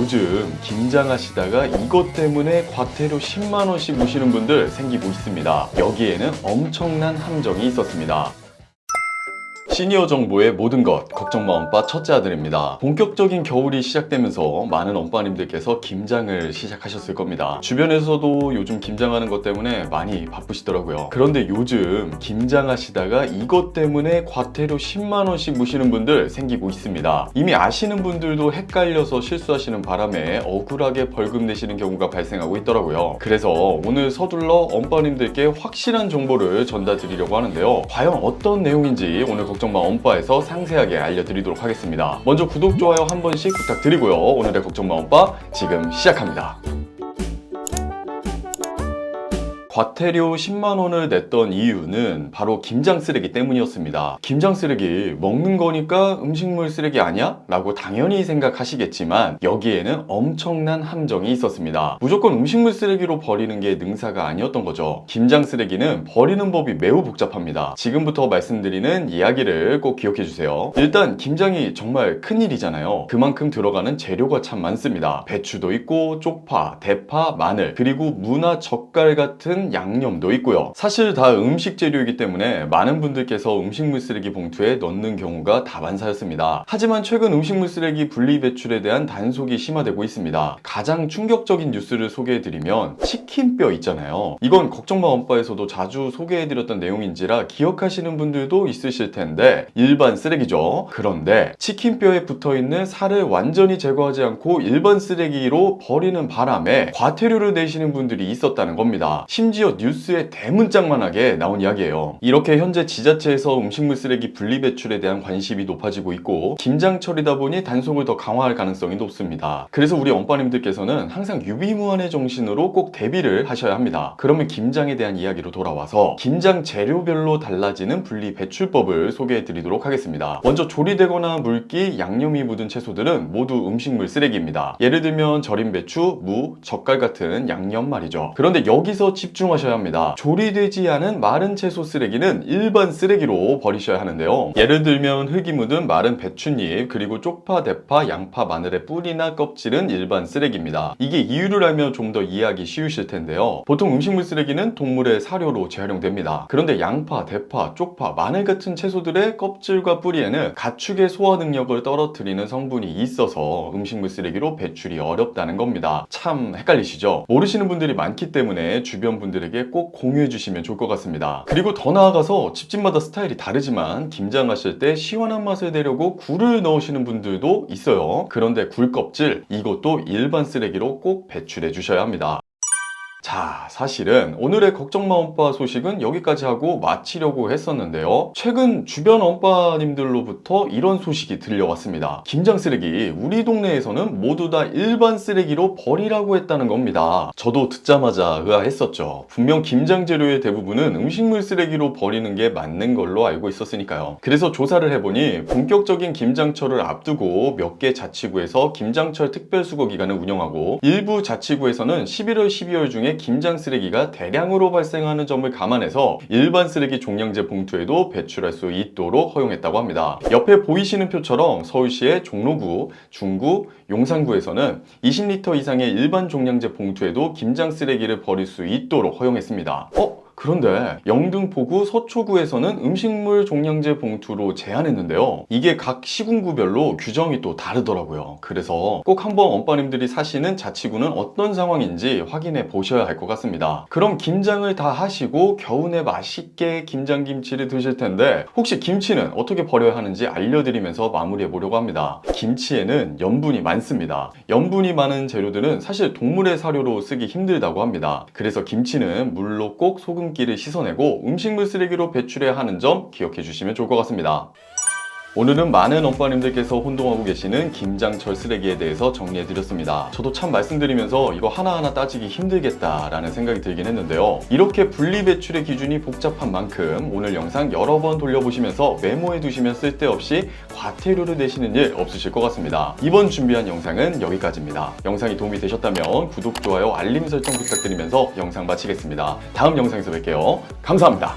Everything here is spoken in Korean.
요즘 김장하시다가 이것 때문에 과태료 10만 원씩 오시는 분들 생기고 있습니다. 여기에는 엄청난 함정이 있었습니다. 시니어 정보의 모든 것, 걱정마 엄빠 첫째 아들입니다. 본격적인 겨울이 시작되면서 많은 엄빠님들께서 김장을 시작하셨을 겁니다. 주변에서도 요즘 김장하는 것 때문에 많이 바쁘시더라고요. 그런데 요즘 김장하시다가 이것 때문에 과태료 10만 원씩 무시는 분들 생기고 있습니다. 이미 아시는 분들도 헷갈려서 실수하시는 바람에 억울하게 벌금 내시는 경우가 발생하고 있더라고요. 그래서 오늘 서둘러 엄빠님들께 확실한 정보를 전달드리려고 하는데요. 과연 어떤 내용인지 오늘 걱정마 엄빠에서 상세하게 알려드리도록 하겠습니다. 먼저 구독, 좋아요 한 번씩 부탁드리고요. 오늘의 걱정마 엄빠 지금 시작합니다. 과태료 10만 원을 냈던 이유는 바로 김장 쓰레기 때문이었습니다. 김장 쓰레기 먹는 거니까 음식물 쓰레기 아니야? 라고 당연히 생각하시겠지만 여기에는 엄청난 함정이 있었습니다. 무조건 음식물 쓰레기로 버리는 게 능사가 아니었던 거죠. 김장 쓰레기는 버리는 법이 매우 복잡합니다. 지금부터 말씀드리는 이야기를 꼭 기억해 주세요. 일단 김장이 정말 큰일이잖아요. 그만큼 들어가는 재료가 참 많습니다. 배추도 있고 쪽파, 대파, 마늘, 그리고 무나 젓갈 같은 양념도 있고요. 사실 다 음식 재료이기 때문에 많은 분들께서 음식물 쓰레기 봉투에 넣는 경우가 다반사였습니다. 하지만 최근 음식물 쓰레기 분리 배출에 대한 단속이 심화되고 있습니다. 가장 충격적인 뉴스를 소개해드리면 치킨뼈 있잖아요. 이건 걱정마 엄빠에서도 자주 소개해드렸던 내용인지라 기억하시는 분들도 있으실 텐데 일반 쓰레기죠. 그런데 치킨뼈에 붙어있는 살을 완전히 제거하지 않고 일반 쓰레기로 버리는 바람에 과태료를 내시는 분들이 있었다는 겁니다. 심지어 뉴스에 대문짝만하게 나온 이야기예요. 이렇게 현재 지자체에서 음식물 쓰레기 분리 배출에 대한 관심이 높아지고 있고 김장철이다 보니 단속을 더 강화할 가능성이 높습니다. 그래서 우리 엄빠님들께서는 항상 유비무환의 정신으로 꼭 대비를 하셔야 합니다. 그러면 김장에 대한 이야기로 돌아와서 김장 재료별로 달라지는 분리 배출법을 소개해 드리도록 하겠습니다. 먼저 조리되거나 물기, 양념이 묻은 채소들은 모두 음식물 쓰레기입니다. 예를 들면 절인 배추, 무, 젓갈 같은 양념 말이죠. 그런데 여기서 집중하셔야 합니다. 조리되지 않은 마른 채소 쓰레기는 일반 쓰레기로 버리셔야 하는데요. 예를 들면 흙이 묻은 마른 배춧잎, 그리고 쪽파, 대파, 양파, 마늘의 뿌리나 껍질은 일반 쓰레기입니다. 이게 이유를 알면 좀 더 이해하기 쉬우실 텐데요. 보통 음식물 쓰레기는 동물의 사료로 재활용됩니다. 그런데 양파, 대파, 쪽파, 마늘 같은 채소들의 껍질과 뿌리에는 가축의 소화 능력을 떨어뜨리는 성분이 있어서 음식물 쓰레기로 배출이 어렵다는 겁니다. 참 헷갈리시죠? 모르시는 분들이 많기 때문에 주변 분들에게 꼭 공유해 주시면 좋을 것 같습니다. 그리고 더 나아가서 집집마다 스타일이 다르지만 김장하실 때 시원한 맛을 내려고 굴을 넣으시는 분들도 있어요. 그런데 굴 껍질, 이것도 일반 쓰레기로 꼭 배출해 주셔야 합니다. 자, 사실은 오늘의 걱정마 엄빠 소식은 여기까지 하고 마치려고 했었는데요. 최근 주변 엄빠님들로부터 이런 소식이 들려왔습니다. 김장 쓰레기 우리 동네에서는 모두 다 일반 쓰레기로 버리라고 했다는 겁니다. 저도 듣자마자 의아했었죠. 분명 김장 재료의 대부분은 음식물 쓰레기로 버리는 게 맞는 걸로 알고 있었으니까요. 그래서 조사를 해보니 본격적인 김장철을 앞두고 몇 개 자치구에서 김장철 특별수거 기간을 운영하고 일부 자치구에서는 11월, 12월 중에 김장 쓰레기가 대량으로 발생하는 점을 감안해서 일반 쓰레기 종량제 봉투에도 배출할 수 있도록 허용했다고 합니다. 옆에 보이시는 표처럼 서울시의 종로구, 중구, 용산구에서는 20리터 이상의 일반 종량제 봉투에도 김장 쓰레기를 버릴 수 있도록 허용했습니다. 그런데 영등포구, 서초구에서는 음식물 종량제 봉투로 제한했는데요. 이게 각 시군구별로 규정이 또 다르더라고요. 그래서 꼭 한번 엄빠님들이 사시는 자치구는 어떤 상황인지 확인해 보셔야 할 것 같습니다. 그럼 김장을 다 하시고 겨우내 맛있게 김장김치를 드실 텐데 혹시 김치는 어떻게 버려야 하는지 알려드리면서 마무리해 보려고 합니다. 김치에는 염분이 많습니다. 염분이 많은 재료들은 사실 동물의 사료로 쓰기 힘들다고 합니다. 그래서 김치는 물로 꼭 소금기를 씻어내고 음식물 쓰레기로 배출해야 하는 점 기억해 주시면 좋을 것 같습니다. 오늘은 많은 엄빠님들께서 혼동하고 계시는 김장철 쓰레기에 대해서 정리해드렸습니다. 저도 참 말씀드리면서 이거 하나하나 따지기 힘들겠다라는 생각이 들긴 했는데요. 이렇게 분리 배출의 기준이 복잡한 만큼 오늘 영상 여러 번 돌려보시면서 메모해두시면 쓸데없이 과태료를 내시는 일 없으실 것 같습니다. 이번 준비한 영상은 여기까지입니다. 영상이 도움이 되셨다면 구독, 좋아요, 알림 설정 부탁드리면서 영상 마치겠습니다. 다음 영상에서 뵐게요. 감사합니다.